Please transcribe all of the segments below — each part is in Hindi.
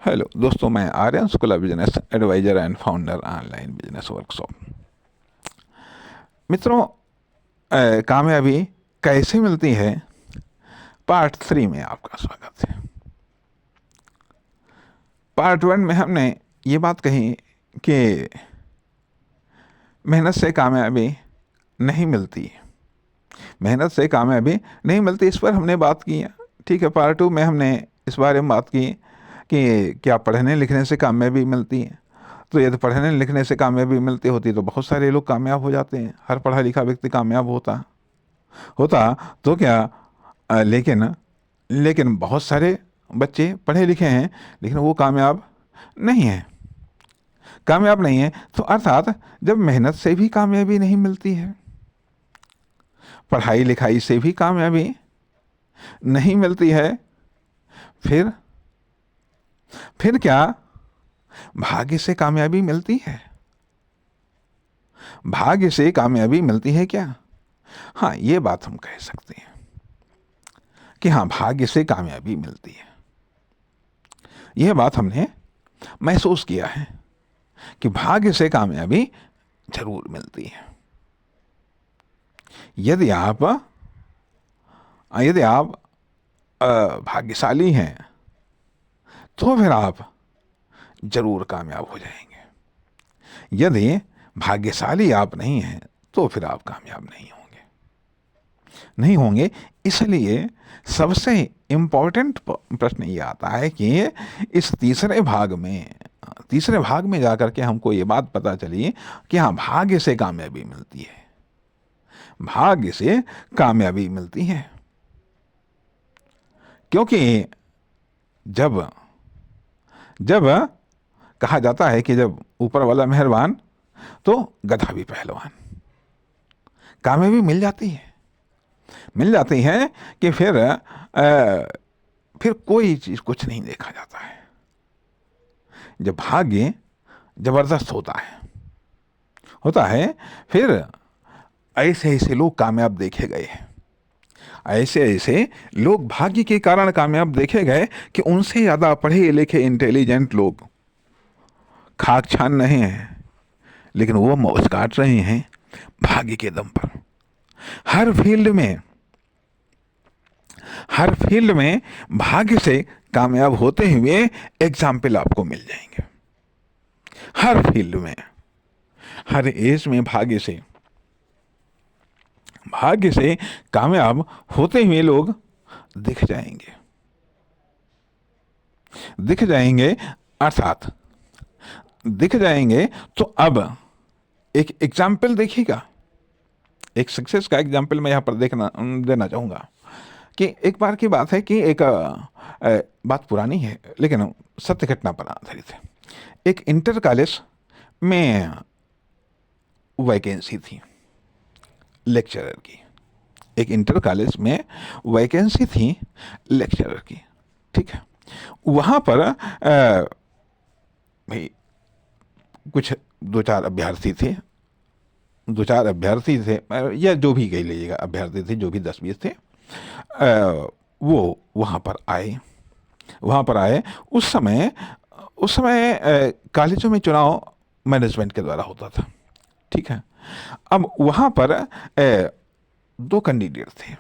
हेलो दोस्तों, मैं Aryan Shukla, business advisor and founder online business workshop. मित्रों, कामयाबी कैसे मिलती है, पार्ट 3 में आपका स्वागत है। पार्ट 1 में हमने ये बात कही कि मेहनत से कामयाबी नहीं मिलती, मेहनत से कामयाबी नहीं मिलती, इस पर हमने बात की है। ठीक है, पार्ट 2 में हमने इस बारे में बात की कि क्या पढ़ने लिखने से कामयाबी मिलती है। तो यदि पढ़ने लिखने से कामयाबी मिलती होती तो बहुत सारे लोग कामयाब हो जाते हैं, हर पढ़ा लिखा व्यक्ति कामयाब होता होता तो क्या लेकिन लेकिन बहुत सारे बच्चे पढ़े लिखे हैं लेकिन वो कामयाब नहीं है। तो अर्थात जब मेहनत से भी कामयाबी नहीं मिलती है, पढ़ाई लिखाई से भी कामयाबी नहीं मिलती है, फिर क्या भाग्य से कामयाबी मिलती है? भाग्य से कामयाबी मिलती है क्या? हाँ, ये बात हम कह सकते हैं कि हाँ, भाग्य से कामयाबी मिलती है। यह बात हमने महसूस किया है कि भाग्य से कामयाबी जरूर मिलती है। यदि आप भाग्यशाली हैं तो फिर आप जरूर कामयाब हो जाएंगे। यदि भाग्यशाली आप नहीं हैं तो फिर आप कामयाब नहीं होंगे। इसलिए सबसे इम्पोर्टेंट प्रश्न ये आता है कि इस तीसरे भाग में जाकर के हमको ये बात पता चली कि हाँ, भाग्य से कामयाबी मिलती है, भाग्य से कामयाबी मिलती है। क्योंकि जब कहा जाता है कि जब ऊपर वाला मेहरबान तो गधा भी पहलवान, कामयाबी मिल जाती है कि फिर कोई चीज कुछ नहीं देखा जाता है। जब भाग्य जबरदस्त होता है फिर ऐसे लोग कामयाब देखे गए हैं, ऐसे लोग भाग्य के कारण कामयाब देखे गए कि उनसे ज्यादा पढ़े लिखे इंटेलिजेंट लोग खाक छान रहे हैं लेकिन वो मौज काट रहे हैं भाग्य के दम पर। हर फील्ड में भाग्य से कामयाब होते हुए एग्जाम्पल आपको मिल जाएंगे। हर फील्ड में, हर एज में भाग्य से कामयाब होते हुए लोग दिख जाएंगे। अर्थात दिख जाएंगे तो अब एक एग्जाम्पल देखिएगा, एक सक्सेस का एग्जाम्पल मैं यहां पर देना चाहूंगा कि एक बार की बात है कि एक बात पुरानी है लेकिन सत्य घटना पर आधारित है। एक इंटर कॉलेज में वैकेंसी थी लेक्चरर की, एक इंटर कॉलेज में वैकेंसी थी लेक्चरर की। ठीक है, वहां पर भाई कुछ दो चार अभ्यर्थी थे या जो भी कह लीजिएगा, अभ्यर्थी थे जो भी 10-20 थे। वो वहाँ पर आए। उस समय कॉलेजों में चुनाव मैनेजमेंट के द्वारा होता था। ठीक है, अब वहाँ पर 2 कैंडिडेट थे,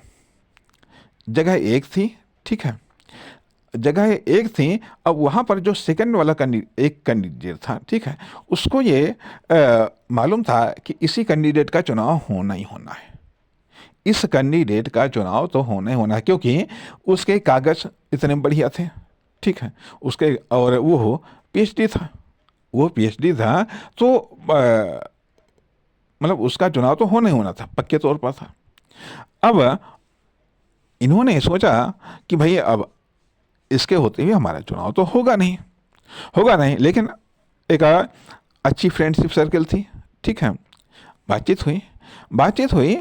जगह एक थी। ठीक है, जगह एक थी। अब वहाँ पर जो सेकंड वाला एक कैंडिडेट था, ठीक है, उसको ये मालूम था कि इसी कैंडिडेट का चुनाव होना ही होना है, इस कैंडिडेट का चुनाव तो होना है क्योंकि उसके कागज इतने बढ़िया थे। ठीक है, उसके और वो पीएचडी था तो मतलब उसका चुनाव तो होना था, पक्के तौर पर था। अब इन्होंने सोचा कि भाई अब इसके होते हुए हमारा चुनाव तो होगा नहीं। लेकिन एक अच्छी फ्रेंडशिप सर्कल थी। ठीक है, बातचीत हुई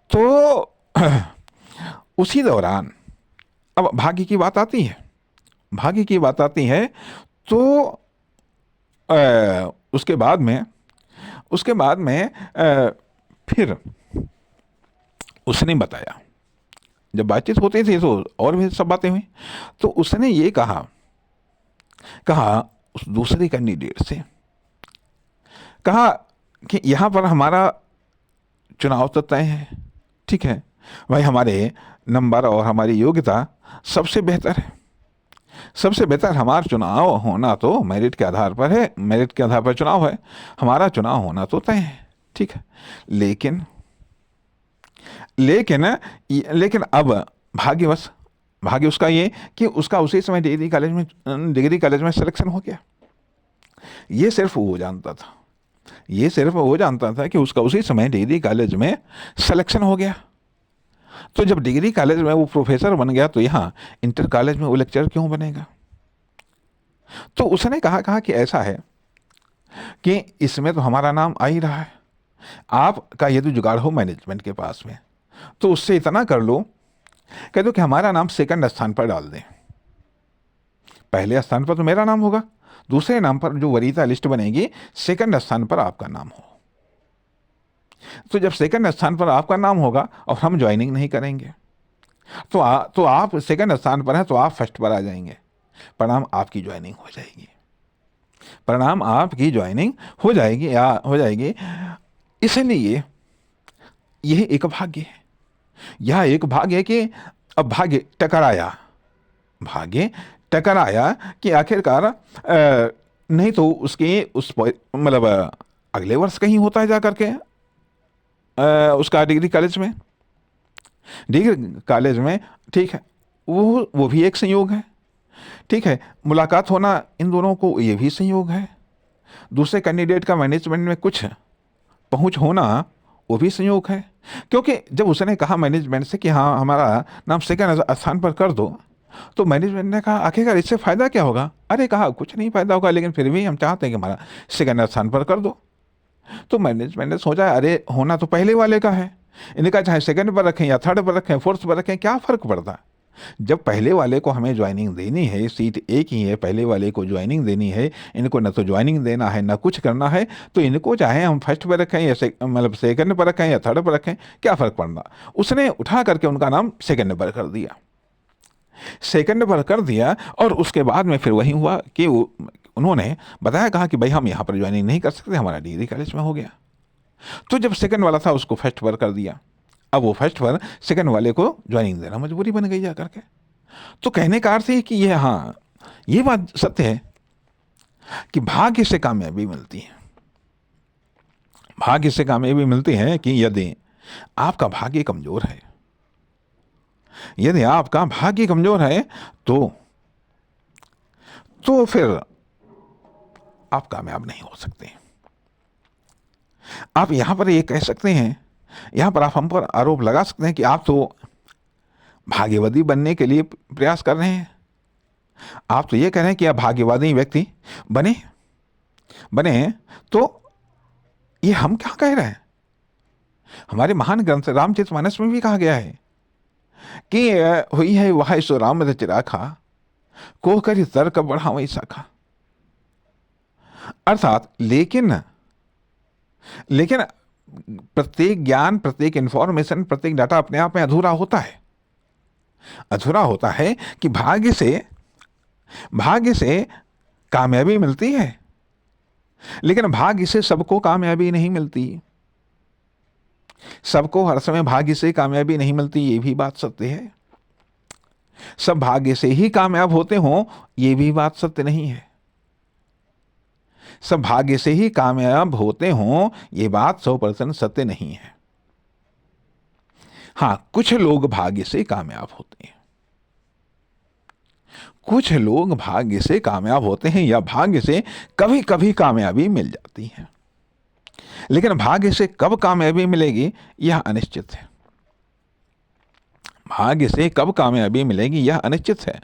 तो उसी दौरान अब भाग्य की बात आती है तो उसके बाद में फिर उसने बताया, जब बातचीत होती थी तो और भी सब बातें हुई, तो उसने ये कहा कहा उस दूसरे कैंडिडेट से, कहा कि यहाँ पर हमारा चुनाव तो तय है, ठीक है भाई, हमारे नंबर और हमारी योग्यता सबसे बेहतर है, सबसे बेहतर हमारा चुनाव होना तो मेरिट के आधार पर है, मेरिट के आधार पर चुनाव है, हमारा चुनाव होना तो तय है, ठीक है। लेकिन लेकिन लेकिन अब भाग्यवश, भाग्य उसका ये कि उसका उसी समय डिग्री कॉलेज में सिलेक्शन हो गया। ये सिर्फ वो जानता था, ये सिर्फ वो जानता था कि उसका उसी समय डिग्री कॉलेज में सिलेक्शन हो गया। तो जब डिग्री कॉलेज में वो प्रोफेसर बन गया तो यहाँ इंटर कॉलेज में वो लेक्चरर क्यों बनेगा? तो उसने कहा कि ऐसा है कि इसमें तो हमारा नाम आ ही रहा है, आपका यदि जुगाड़ हो मैनेजमेंट के पास में तो उससे इतना कर लो, कह दो कि हमारा नाम सेकंड स्थान पर डाल दें। पहले स्थान पर तो मेरा नाम होगा, दूसरे नाम पर जो वरीयता लिस्ट बनेगी सेकंड स्थान पर आपका नाम हो। तो जब सेकंड स्थान पर आपका नाम होगा और हम ज्वाइनिंग नहीं करेंगे तो आप सेकंड स्थान पर हैं तो आप फर्स्ट पर आ जाएंगे, परिणाम आपकी ज्वाइनिंग हो जाएगी, परिणाम आपकी ज्वाइनिंग हो जाएगी या हो जाएगी। इसलिए यह एक भाग्य है, यह एक भाग्य है कि अब भाग्य टकराया, भाग्य टकराया कि आखिरकार नहीं तो उसके उस मतलब अगले वर्ष कहीं होता है जा करके उसका डिग्री कॉलेज में, डिग्री कॉलेज में, ठीक है, वो भी एक संयोग है, ठीक है, मुलाकात होना इन दोनों को ये भी संयोग है, दूसरे कैंडिडेट का मैनेजमेंट में कुछ पहुंच होना वो भी संयोग है। क्योंकि जब उसने कहा मैनेजमेंट से कि हाँ हमारा नाम सेकंड स्थान पर कर दो, तो मैनेजमेंट ने कहा आखिरकार इससे फ़ायदा क्या होगा? अरे कहा कुछ नहीं फ़ायदा होगा, लेकिन फिर भी हम चाहते हैं कि हमारा सेकंड स्थान पर कर दो। तो मैनेजमेंट ने सोचा अरे होना तो पहले वाले का है, इनका चाहे सेकंड पर रखें या थर्ड पर रखें, फोर्थ पर रखें, क्या फ़र्क पड़ता? जब पहले वाले को हमें ज्वाइनिंग देनी है, सीट एक ही है, पहले वाले को ज्वाइनिंग देनी है, इनको न तो ज्वाइनिंग देना है न कुछ करना है, तो इनको चाहे हम फर्स्ट पर रखें या मतलब सेकंड पर रखें या थर्ड पर रखें, क्या फ़र्क पड़ना? उसने उठा करके उनका नाम सेकंड पर कर दिया, सेकंड पर कर दिया। और उसके बाद में फिर वही हुआ कि उन्होंने बताया, कहा कि भाई हम यहाँ पर ज्वाइनिंग नहीं कर सकते, हमारा डिग्री कॉलेज में हो गया। तो जब सेकंड वाला था उसको फर्स्ट पर कर दिया, अब वो फर्स्ट पर सेकंड वाले को ज्वाइनिंग देना मजबूरी बन गई जा करके। तो कहने का अर्थ है कि ये, हाँ ये बात सत्य है कि भाग्य से कामयाबी मिलती है, भाग्य से कामयाबी मिलती है कि यदि आपका भाग्य कमजोर है, यदि आपका भाग्य कमजोर है तो फिर आप कामयाब नहीं हो सकते। आप यहां पर ये कह सकते हैं, यहां पर आप हम पर आरोप लगा सकते हैं कि आप तो भाग्यवादी बनने के लिए प्रयास कर रहे हैं, आप तो ये कह रहे हैं कि आप भाग्यवादी व्यक्ति बने तो ये हम क्या कह रहे हैं? हमारे महान ग्रंथ रामचरितमानस में भी कहा गया है कि हुई है वह सो राम रच राखा, को करी तर्क बढ़ावई शाखा। अर्थात लेकिन प्रत्येक ज्ञान, प्रत्येक इंफॉर्मेशन, प्रत्येक डाटा अपने आप में अधूरा होता है, अधूरा होता है कि भाग्य से कामयाबी मिलती है, लेकिन भाग्य से सबको कामयाबी नहीं मिलती, सबको हर समय भाग्य से कामयाबी नहीं मिलती, ये भी बात सत्य है। सब भाग्य से ही कामयाब होते हों, ये भी बात सत्य नहीं है। सब भाग्य से ही कामयाब होते हों, ये बात 100% सत्य नहीं है। हां, कुछ लोग भाग्य से कामयाब होते हैं, कुछ लोग भाग्य से कामयाब होते हैं या भाग्य से कभी कभी कामयाबी मिल जाती है, लेकिन भाग्य से कब कामयाबी मिलेगी यह अनिश्चित है, भाग्य से कब कामयाबी मिलेगी यह अनिश्चित है।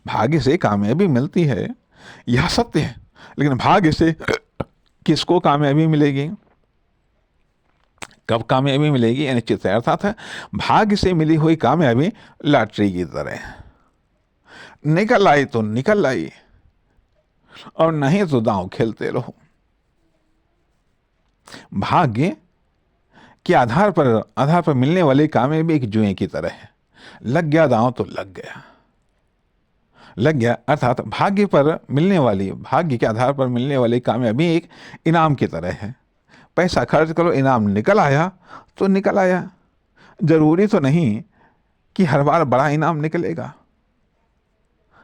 भाग्य से कामयाबी मिलती है यह सत्य है, लेकिन भाग्य से किसको कामयाबी मिलेगी, कब कामयाबी मिलेगी अनिश्चित है। अर्थात भाग्य से मिली हुई कामयाबी लॉटरी की तरह है, निकल आई तो निकल आई और नहीं तो दांव खेलते रहो। भाग्य के आधार पर मिलने वाली कामयाबी एक जुए की तरह है, लग गया दांव तो लग गया, लग गया, अर्थात भाग्य पर मिलने वाली, भाग्य के आधार पर मिलने वाली कामयाबी एक इनाम की तरह है। पैसा खर्च करो, इनाम निकल आया तो निकल आया। जरूरी तो नहीं कि हर बार बड़ा इनाम निकलेगा,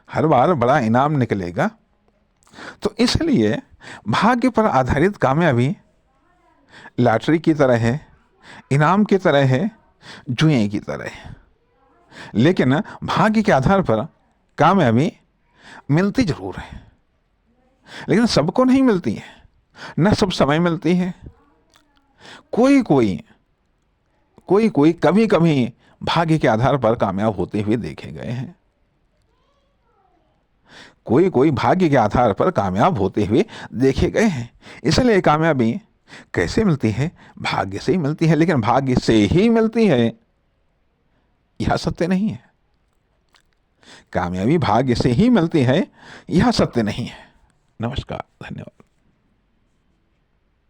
हर बार बड़ा इनाम निकलेगा। तो इसलिए भाग्य पर आधारित कामयाबी लॉटरी की तरह है, इनाम की तरह है, जुए की तरह है। लेकिन भाग्य के आधार पर कामयाबी मिलती जरूर है, लेकिन सबको नहीं मिलती है, न सब समय मिलती है। कोई कोई कोई कोई कभी कभी भाग्य के आधार पर कामयाब होते हुए देखे गए हैं, कोई कोई भाग्य के आधार पर कामयाब होते हुए देखे गए हैं। इसलिए कामयाबी कैसे मिलती है? भाग्य से ही मिलती है, लेकिन भाग्य से ही मिलती है यह सत्य नहीं है। कामयाबी भाग्य से ही मिलती है यह सत्य नहीं है। नमस्कार, धन्यवाद।